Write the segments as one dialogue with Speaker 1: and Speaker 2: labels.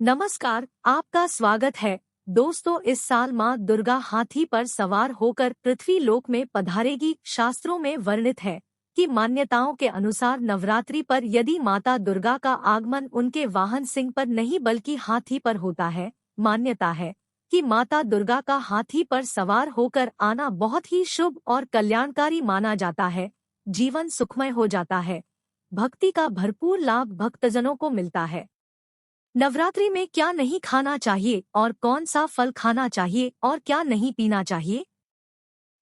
Speaker 1: नमस्कार, आपका स्वागत है। दोस्तों, इस साल माँ दुर्गा हाथी पर सवार होकर पृथ्वी लोक में पधारेगी। शास्त्रों में वर्णित है कि मान्यताओं के अनुसार नवरात्रि पर यदि माता दुर्गा का आगमन उनके वाहन सिंह पर नहीं बल्कि हाथी पर होता है। मान्यता है कि माता दुर्गा का हाथी पर सवार होकर आना बहुत ही शुभ और कल्याणकारी माना जाता है। जीवन सुखमय हो जाता है। भक्ति का भरपूर लाभ भक्तजनों को मिलता है। नवरात्रि में क्या नहीं खाना चाहिए और कौन सा फल खाना चाहिए और क्या नहीं पीना चाहिए।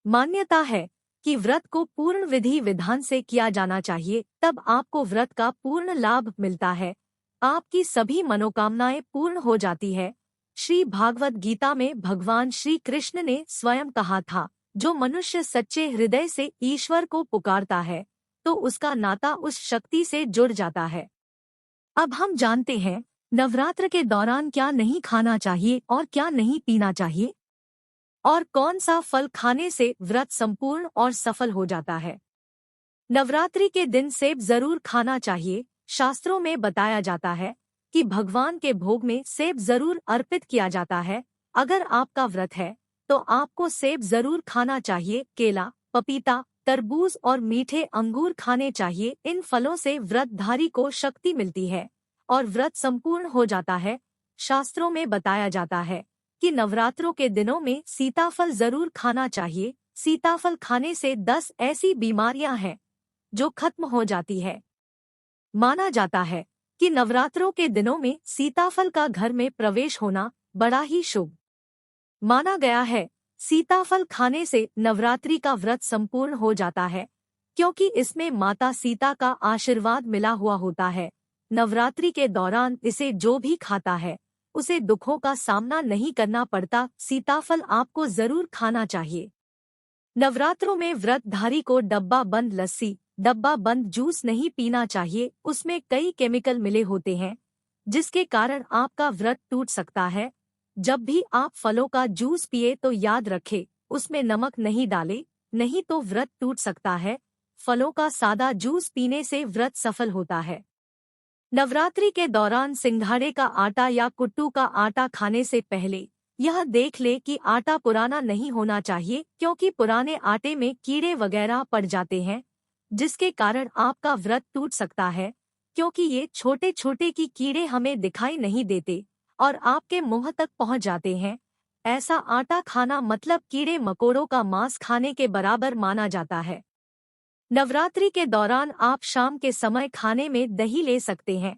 Speaker 1: मान्यता है कि व्रत को पूर्ण विधि विधान से किया जाना चाहिए, तब आपको व्रत का पूर्ण लाभ मिलता है। आपकी सभी मनोकामनाएं पूर्ण हो जाती है। श्री भागवत गीता में भगवान श्री कृष्ण ने स्वयं कहा था, जो मनुष्य सच्चे हृदय से ईश्वर को पुकारता है तो उसका नाता उस शक्ति से जुड़ जाता है। अब हम जानते हैं नवरात्र के दौरान क्या नहीं खाना चाहिए और क्या नहीं पीना चाहिए, और कौन सा फल खाने से व्रत संपूर्ण और सफल हो जाता है। नवरात्रि के दिन सेब जरूर खाना चाहिए। शास्त्रों में बताया जाता है कि भगवान के भोग में सेब जरूर अर्पित किया जाता है। अगर आपका व्रत है तो आपको सेब जरूर खाना चाहिए। केला, पपीता, तरबूज और मीठे अंगूर खाने चाहिए। इन फलों से व्रतधारी को शक्ति मिलती है और व्रत संपूर्ण हो जाता है। शास्त्रों में बताया जाता है कि नवरात्रों के दिनों में सीताफल जरूर खाना चाहिए। सीताफल खाने से 10 ऐसी बीमारियां हैं जो खत्म हो जाती है। माना जाता है कि नवरात्रों के दिनों में सीताफल का घर में प्रवेश होना बड़ा ही शुभ माना गया है। सीताफल खाने से नवरात्रि का व्रत संपूर्ण हो जाता है, क्योंकि इसमें माता सीता का आशीर्वाद मिला हुआ होता है। नवरात्रि के दौरान इसे जो भी खाता है उसे दुखों का सामना नहीं करना पड़ता। सीताफल आपको जरूर खाना चाहिए। नवरात्रों में व्रतधारी को डब्बा बंद लस्सी, डब्बा बंद जूस नहीं पीना चाहिए। उसमें कई केमिकल मिले होते हैं जिसके कारण आपका व्रत टूट सकता है। जब भी आप फलों का जूस पिए तो याद रखें, उसमें नमक नहीं डालें, नहीं तो व्रत टूट सकता है। फलों का सादा जूस पीने से व्रत सफल होता है। नवरात्रि के दौरान सिंघाड़े का आटा या कुट्टू का आटा खाने से पहले यह देख ले कि आटा पुराना नहीं होना चाहिए, क्योंकि पुराने आटे में कीड़े वगैरह पड़ जाते हैं जिसके कारण आपका व्रत टूट सकता है। क्योंकि ये छोटे छोटे की कीड़े हमें दिखाई नहीं देते और आपके मुंह तक पहुंच जाते हैं। ऐसा आटा खाना मतलब कीड़े मकोड़ों का मांस खाने के बराबर माना जाता है। नवरात्रि के दौरान आप शाम के समय खाने में दही ले सकते हैं,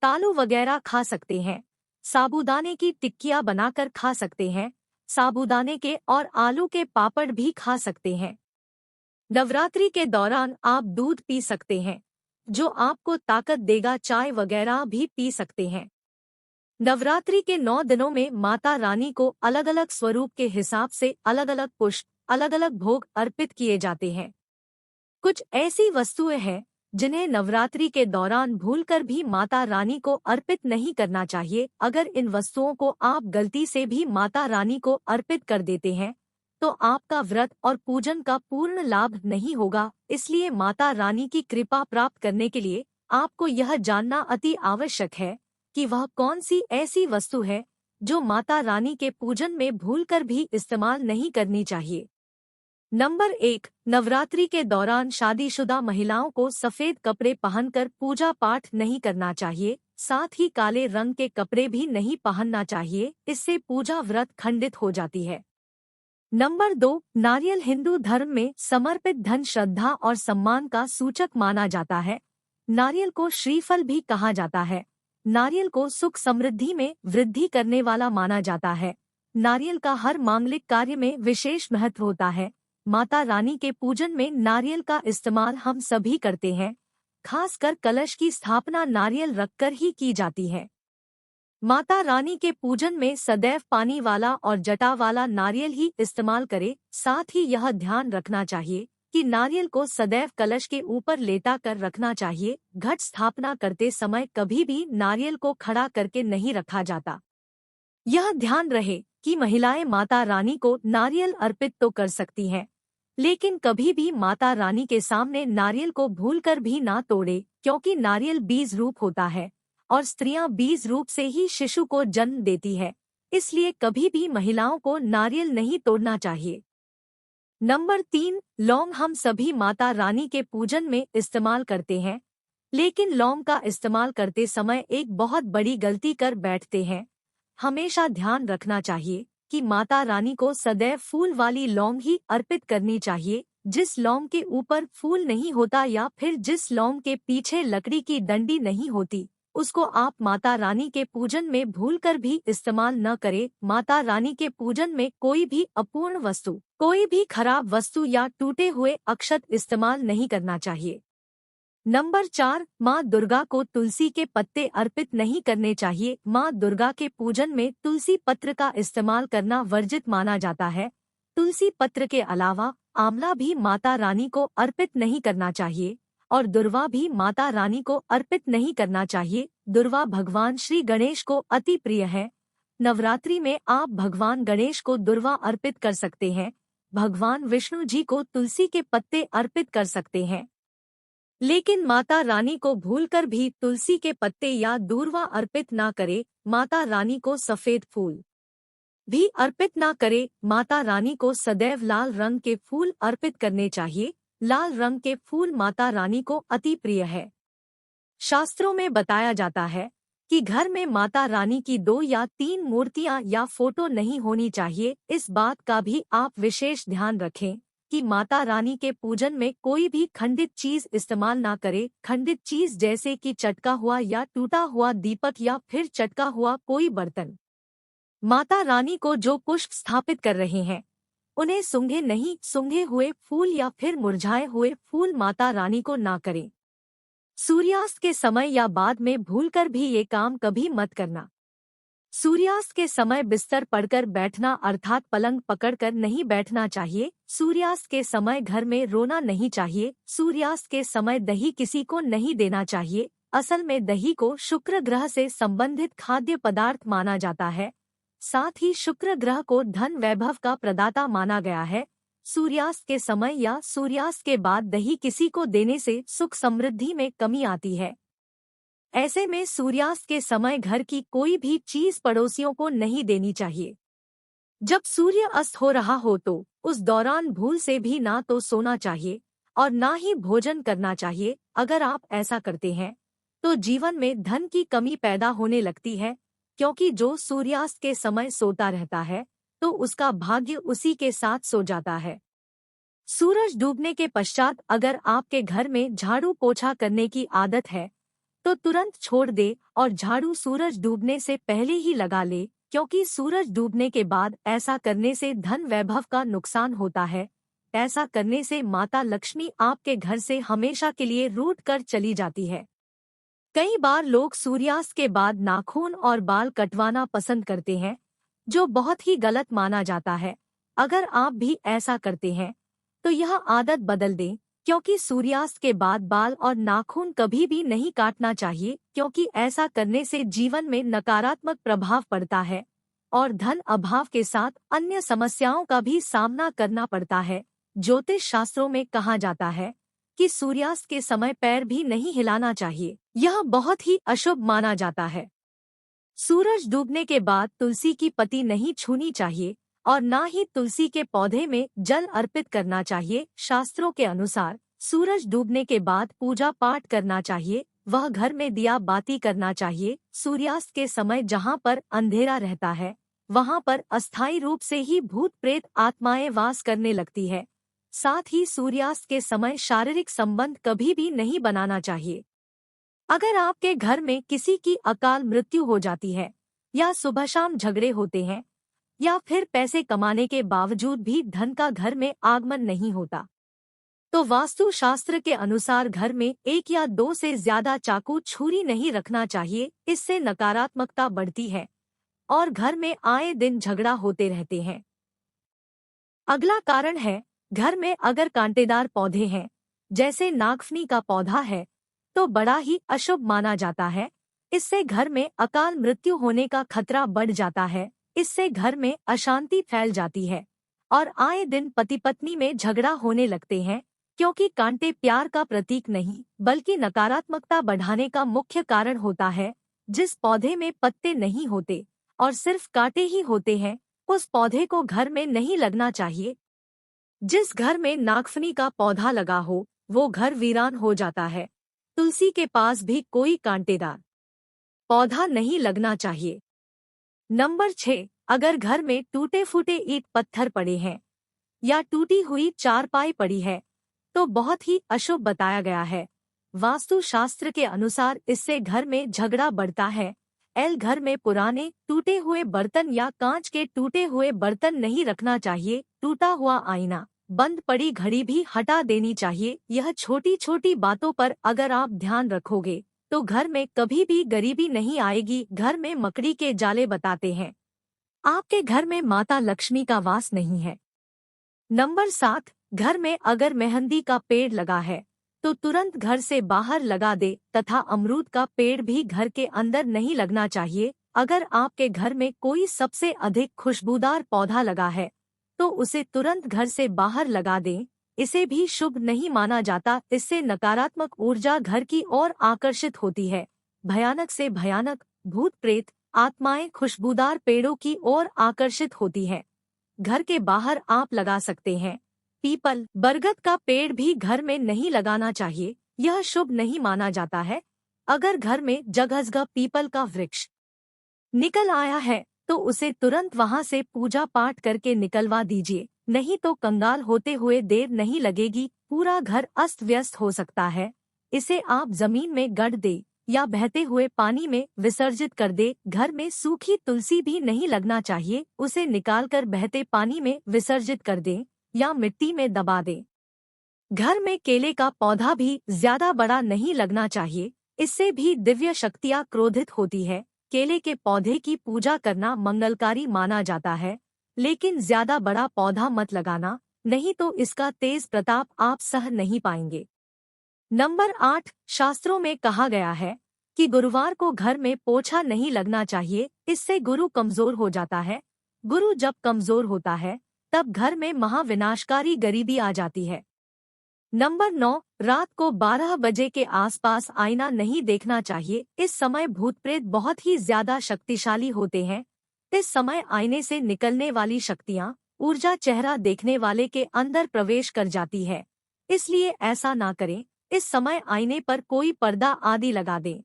Speaker 1: तालू वगैरह खा सकते हैं, साबूदाने की टिक्कियाँ बनाकर खा सकते हैं, साबूदाने के और आलू के पापड़ भी खा सकते हैं। नवरात्रि के दौरान आप दूध पी सकते हैं जो आपको ताकत देगा। चाय वगैरह भी पी सकते हैं। नवरात्रि के 9 दिनों में माता रानी को अलग अलग स्वरूप के हिसाब से अलग अलग पुष्प, अलग अलग भोग अर्पित किए जाते हैं। कुछ ऐसी वस्तुएं हैं जिन्हें नवरात्रि के दौरान भूलकर भी माता रानी को अर्पित नहीं करना चाहिए। अगर इन वस्तुओं को आप गलती से भी माता रानी को अर्पित कर देते हैं तो आपका व्रत और पूजन का पूर्ण लाभ नहीं होगा। इसलिए माता रानी की कृपा प्राप्त करने के लिए आपको यह जानना अति आवश्यक है कि वह कौन सी ऐसी वस्तु है जो माता रानी के पूजन में भूलकर भी इस्तेमाल नहीं करनी चाहिए। नंबर 1, नवरात्रि के दौरान शादीशुदा महिलाओं को सफेद कपड़े पहनकर पूजा पाठ नहीं करना चाहिए। साथ ही काले रंग के कपड़े भी नहीं पहनना चाहिए, इससे पूजा व्रत खंडित हो जाती है। नंबर 2, नारियल हिंदू धर्म में समर्पित धन, श्रद्धा और सम्मान का सूचक माना जाता है। नारियल को श्रीफल भी कहा जाता है। नारियल को सुख समृद्धि में वृद्धि करने वाला माना जाता है। नारियल का हर मांगलिक कार्य में विशेष महत्व होता है। माता रानी के पूजन में नारियल का इस्तेमाल हम सभी करते हैं। खासकर कलश की स्थापना नारियल रखकर ही की जाती है। माता रानी के पूजन में सदैव पानी वाला और जटा वाला नारियल ही इस्तेमाल करें। साथ ही यह ध्यान रखना चाहिए कि नारियल को सदैव कलश के ऊपर लेटा कर रखना चाहिए। घट स्थापना करते समय कभी भी नारियल को खड़ा करके नहीं रखा जाता। यह ध्यान रहे कि महिलाएं माता रानी को नारियल अर्पित तो कर सकती हैं, लेकिन कभी भी माता रानी के सामने नारियल को भूलकर भी ना तोड़े, क्योंकि नारियल बीज रूप होता है और स्त्रियां बीज रूप से ही शिशु को जन्म देती है, इसलिए कभी भी महिलाओं को नारियल नहीं तोड़ना चाहिए। नंबर 3, लौंग हम सभी माता रानी के पूजन में इस्तेमाल करते हैं, लेकिन लौंग का इस्तेमाल करते समय एक बहुत बड़ी गलती कर बैठते हैं। हमेशा ध्यान रखना चाहिए कि माता रानी को सदैव फूल वाली लौंग ही अर्पित करनी चाहिए। जिस लौंग के ऊपर फूल नहीं होता या फिर जिस लौंग के पीछे लकड़ी की डंडी नहीं होती, उसको आप माता रानी के पूजन में भूलकर भी इस्तेमाल न करें। माता रानी के पूजन में कोई भी अपूर्ण वस्तु, कोई भी खराब वस्तु या टूटे हुए अक्षत इस्तेमाल नहीं करना चाहिए। नंबर 4, माँ दुर्गा को तुलसी के पत्ते अर्पित नहीं करने चाहिए। माँ दुर्गा के पूजन में तुलसी पत्र का इस्तेमाल करना वर्जित माना जाता है। तुलसी पत्र के अलावा आंवला भी माता रानी को अर्पित नहीं करना चाहिए और दुर्वा भी माता रानी को अर्पित नहीं करना चाहिए। दुर्वा भगवान श्री गणेश को अति प्रिय है। नवरात्रि में आप भगवान गणेश को दुर्वा अर्पित कर सकते हैं। भगवान विष्णु जी को तुलसी के पत्ते अर्पित कर सकते हैं, लेकिन माता रानी को भूलकर भी तुलसी के पत्ते या दूर्वा अर्पित ना करे। माता रानी को सफेद फूल भी अर्पित ना करे। माता रानी को सदैव लाल रंग के फूल अर्पित करने चाहिए। लाल रंग के फूल माता रानी को अति प्रिय है। शास्त्रों में बताया जाता है कि घर में माता रानी की 2 या 3 मूर्तियां या फोटो नहीं होनी चाहिए। इस बात का भी आप विशेष ध्यान रखें कि माता रानी के पूजन में कोई भी खंडित चीज इस्तेमाल ना करे। खंडित चीज जैसे कि चटका हुआ या टूटा हुआ दीपक या फिर चटका हुआ कोई बर्तन। माता रानी को जो पुष्प स्थापित कर रहे हैं उन्हें सूंघे नहीं। सूंघे हुए फूल या फिर मुरझाए हुए फूल माता रानी को ना करें। सूर्यास्त के समय या बाद में भूलकर भी ये काम कभी मत करना। सूर्यास्त के समय बिस्तर पड़कर बैठना अर्थात पलंग पकड़कर नहीं बैठना चाहिए। सूर्यास्त के समय घर में रोना नहीं चाहिए। सूर्यास्त के समय दही किसी को नहीं देना चाहिए। असल में दही को शुक्र ग्रह से संबंधित खाद्य पदार्थ माना जाता है। साथ ही शुक्र ग्रह को धन वैभव का प्रदाता माना गया है। सूर्यास्त के समय या सूर्यास्त के बाद दही किसी को देने से सुख समृद्धि में कमी आती है। ऐसे में सूर्यास्त के समय घर की कोई भी चीज पड़ोसियों को नहीं देनी चाहिए। जब सूर्य अस्त हो रहा हो तो उस दौरान भूल से भी ना तो सोना चाहिए और ना ही भोजन करना चाहिए। अगर आप ऐसा करते हैं तो जीवन में धन की कमी पैदा होने लगती है, क्योंकि जो सूर्यास्त के समय सोता रहता है तो उसका भाग्य उसी के साथ सो जाता है। सूरज डूबने के पश्चात अगर आपके घर में झाड़ू पोछा करने की आदत है तो तुरंत छोड़ दे और झाड़ू सूरज डूबने से पहले ही लगा ले, क्योंकि सूरज डूबने के बाद ऐसा करने से धन वैभव का नुकसान होता है। ऐसा करने से माता लक्ष्मी आपके घर से हमेशा के लिए रूठ कर चली जाती है। कई बार लोग सूर्यास्त के बाद नाखून और बाल कटवाना पसंद करते हैं, जो बहुत ही गलत माना जाता है। अगर आप भी ऐसा करते हैं तो यह आदत बदल दें, क्योंकि सूर्यास्त के बाद बाल और नाखून कभी भी नहीं काटना चाहिए, क्योंकि ऐसा करने से जीवन में नकारात्मक प्रभाव पड़ता है और धन अभाव के साथ अन्य समस्याओं का भी सामना करना पड़ता है। ज्योतिष शास्त्रों में कहा जाता है कि सूर्यास्त के समय पैर भी नहीं हिलाना चाहिए। यह बहुत ही अशुभ माना जाता है। सूरज डूबने के बाद तुलसी की पत्ती नहीं छूनी चाहिए और ना ही तुलसी के पौधे में जल अर्पित करना चाहिए। शास्त्रों के अनुसार सूरज डूबने के बाद पूजा पाठ करना चाहिए। वह घर में दिया बाती करना चाहिए। सूर्यास्त के समय जहाँ पर अंधेरा रहता है वहाँ पर अस्थायी रूप से ही भूत प्रेत आत्माएं वास करने लगती है। साथ ही सूर्यास्त के समय शारीरिक संबंध कभी भी नहीं बनाना चाहिए। अगर आपके घर में किसी की अकाल मृत्यु हो जाती है या सुबह शाम झगड़े होते हैं या फिर पैसे कमाने के बावजूद भी धन का घर में आगमन नहीं होता, तो वास्तु शास्त्र के अनुसार घर में 1 या 2 से ज्यादा चाकू छुरी नहीं रखना चाहिए। इससे नकारात्मकता बढ़ती है और घर में आए दिन झगड़ा होते रहते हैं। अगला कारण है, घर में अगर कांटेदार पौधे हैं, जैसे नागफनी का पौधा है, तो बड़ा ही अशुभ माना जाता है। इससे घर में अकाल मृत्यु होने का खतरा बढ़ जाता है। इससे घर में अशांति फैल जाती है और आए दिन पति पत्नी में झगड़ा होने लगते हैं, क्योंकि कांटे प्यार का प्रतीक नहीं बल्कि नकारात्मकता बढ़ाने का मुख्य कारण होता है। जिस पौधे में पत्ते नहीं होते और सिर्फ कांटे ही होते हैं, उस पौधे को घर में नहीं लगना चाहिए। जिस घर में नागफनी का पौधा लगा हो, वो घर वीरान हो जाता है। तुलसी के पास भी कोई कांटेदार पौधा नहीं लगना चाहिए। नंबर 6, अगर घर में टूटे फूटे ईंट पत्थर पड़े हैं या टूटी हुई चारपाई पड़ी है, तो बहुत ही अशुभ बताया गया है। वास्तु शास्त्र के अनुसार इससे घर में झगड़ा बढ़ता है। घर में पुराने टूटे हुए बर्तन या कांच के टूटे हुए बर्तन नहीं रखना चाहिए। टूटा हुआ आईना, बंद पड़ी घड़ी भी हटा देनी चाहिए। यह छोटी छोटी बातों पर अगर आप ध्यान रखोगे तो घर में कभी भी गरीबी नहीं आएगी। घर में मकड़ी के जाले बताते हैं आपके घर में माता लक्ष्मी का वास नहीं है। नंबर 7, घर में अगर मेहंदी का पेड़ लगा है तो तुरंत घर से बाहर लगा दे तथा अमरूद का पेड़ भी घर के अंदर नहीं लगना चाहिए। अगर आपके घर में कोई सबसे अधिक खुशबूदार पौधा लगा है तो उसे तुरंत घर से बाहर लगा दें। इसे भी शुभ नहीं माना जाता। इससे नकारात्मक ऊर्जा घर की ओर आकर्षित होती है। भयानक से भयानक भूत प्रेत आत्माएं खुशबूदार पेड़ों की ओर आकर्षित होती हैं। घर के बाहर आप लगा सकते हैं। पीपल, बरगद का पेड़ भी घर में नहीं लगाना चाहिए। यह शुभ नहीं माना जाता है। अगर घर में जगह पीपल का वृक्ष निकल आया है तो उसे तुरंत वहां से पूजा पाठ करके निकलवा दीजिए, नहीं तो कंगाल होते हुए देर नहीं लगेगी, पूरा घर अस्त व्यस्त हो सकता है। इसे आप जमीन में गड़ दे या बहते हुए पानी में विसर्जित कर दे। घर में सूखी तुलसी भी नहीं लगना चाहिए। उसे निकालकर बहते पानी में विसर्जित कर दें या मिट्टी में दबा दें। घर में केले का पौधा भी ज्यादा बड़ा नहीं लगना चाहिए। इससे भी दिव्य शक्तियां क्रोधित होती है। केले के पौधे की पूजा करना मंगलकारी माना जाता है, लेकिन ज्यादा बड़ा पौधा मत लगाना, नहीं तो इसका तेज प्रताप आप सह नहीं पाएंगे। नंबर 8, शास्त्रों में कहा गया है कि गुरुवार को घर में पोछा नहीं लगना चाहिए। इससे गुरु कमजोर हो जाता है। गुरु जब कमजोर होता है तब घर में महाविनाशकारी गरीबी आ जाती है। नंबर 9, रात को 12 बजे के आसपास आईना नहीं देखना चाहिए। इस समय भूत प्रेत बहुत ही ज्यादा शक्तिशाली होते हैं। इस समय आईने से निकलने वाली शक्तियां, ऊर्जा चेहरा देखने वाले के अंदर प्रवेश कर जाती है। इसलिए ऐसा ना करें। इस समय आईने पर कोई पर्दा आदि लगा दें।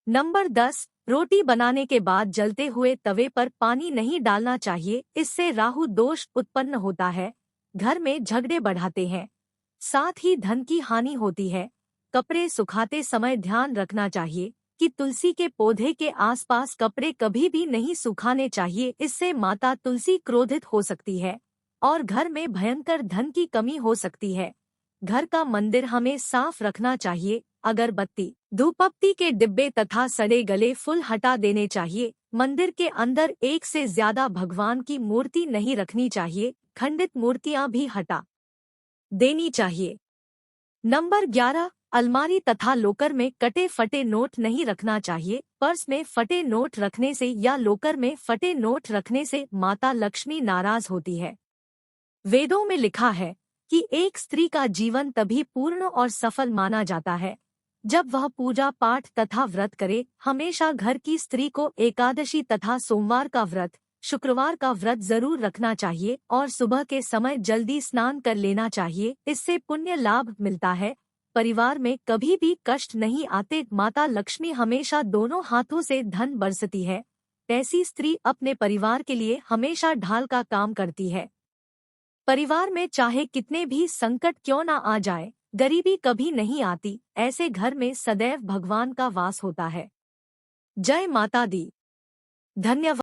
Speaker 1: नंबर 10, रोटी बनाने के बाद जलते हुए तवे पर पानी नहीं डालना चाहिए। इससे राहु दोष उत्पन्न होता है, घर में झगड़े बढ़ाते हैं, साथ ही धन की हानि होती है। कपड़े सुखाते समय ध्यान रखना चाहिए कि तुलसी के पौधे के आसपास कपड़े कभी भी नहीं सुखाने चाहिए। इससे माता तुलसी क्रोधित हो सकती है और घर में भयंकर धन की कमी हो सकती है। घर का मंदिर हमें साफ रखना चाहिए। अगरबत्ती, धूपबत्ती के डिब्बे तथा सड़े गले फूल हटा देने चाहिए। मंदिर के अंदर एक से ज्यादा भगवान की मूर्ति नहीं रखनी चाहिए। खंडित मूर्तियां भी हटा देनी चाहिए। नंबर 11, अलमारी तथा लोकर में कटे फटे नोट नहीं रखना चाहिए। पर्स में फटे नोट रखने से या लोकर में फटे नोट रखने से माता लक्ष्मी नाराज होती है। वेदों में लिखा है कि एक स्त्री का जीवन तभी पूर्ण और सफल माना जाता है जब वह पूजा पाठ तथा व्रत करे। हमेशा घर की स्त्री को एकादशी तथा सोमवार का व्रत, शुक्रवार का व्रत जरूर रखना चाहिए और सुबह के समय जल्दी स्नान कर लेना चाहिए। इससे पुण्य लाभ मिलता है। परिवार में कभी भी कष्ट नहीं आते। माता लक्ष्मी हमेशा दोनों हाथों से धन बरसती है। ऐसी स्त्री अपने परिवार के लिए हमेशा ढाल का काम करती है। परिवार में चाहे कितने भी संकट क्यों ना आ जाए, गरीबी कभी नहीं आती। ऐसे घर में सदैव भगवान का वास होता है। जय माता दी। धन्यवाद।